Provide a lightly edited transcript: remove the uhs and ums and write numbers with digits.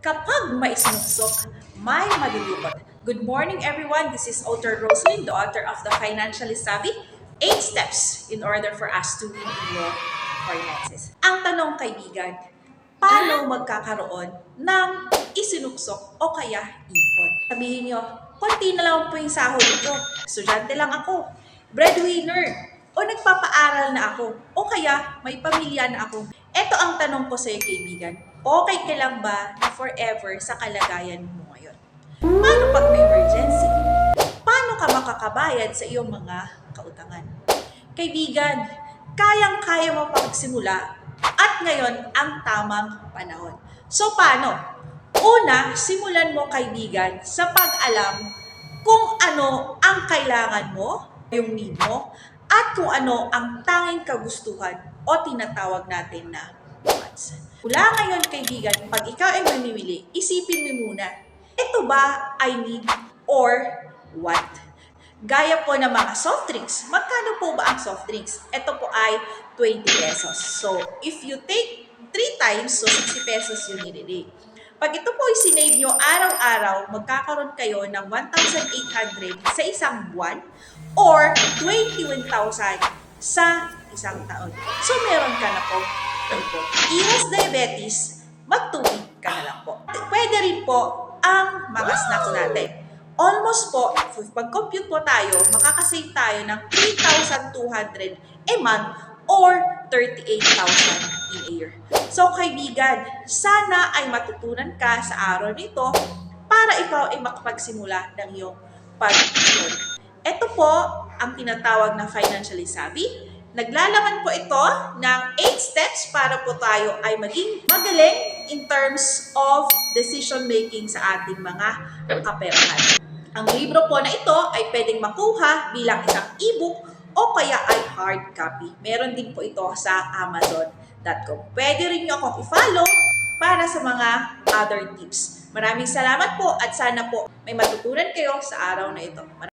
Kapag may sinuksok, may malulukot. Good morning, everyone. This is author Roslyn, the author of The Financially Savvy, 8 Steps in Order for Us to Win in Your Finances. Ang tanong, kaibigan, paano magkakaroon ng isinuksok o kaya ipon? Sabihin nyo, konti na lang po yung sahod ko. Estudyante lang ako. Breadwinner. O nagpapaaral na ako. O kaya may pamilya na ako. Ito ang tanong ko sa iyo, kaibigan. Okay ka lang ba na forever sa kalagayan mo ngayon? Paano pag may emergency? Paano ka makakabayad sa iyong mga kautangan? Kaibigan, kayang-kaya mo pagsimula at ngayon ang tamang panahon. So paano? Una, simulan mo, kaibigan, sa pag-alam kung ano ang kailangan mo, yung need mo, at kung ano ang tanging kagustuhan o tinatawag natin na wants. Mula ngayon, kaibigan, pag ikaw ay mamimili, isipin mo muna, ito ba I need or want? Gaya po ng mga soft drinks. Magkano po ba ang soft drinks? Ito po ay 20 pesos. So, if you take 3 times, so 60 pesos yung nilili. Pag ito po ay sinave nyo araw-araw, magkakaroon kayo ng 1,800 sa isang buwan or 21,000 sa isang taon. So, meron ka na po. Iwas diabetes, magtubig ka na lang po. Pwede rin po ang mga snacks natin. Almost po, pag-compute po tayo, makakasave tayo ng 3,200 a month or 38,000 in a year. So kaibigan, sana ay matutunan ka sa araw nito para ikaw ay makapagsimula ng iyong pag-ipon. Ito po ang tinatawag na financially savvy. Naglalaman po ito ng 8 steps para po tayo ay maging magaling in terms of decision making sa ating mga kaperahan. Ang libro po na ito ay pwedeng makuha bilang isang ebook o kaya ay hard copy. Meron din po ito sa Amazon.com. Pwede rin nyo akong i-follow para sa mga other tips. Maraming salamat po at sana po may matutunan kayo sa araw na ito.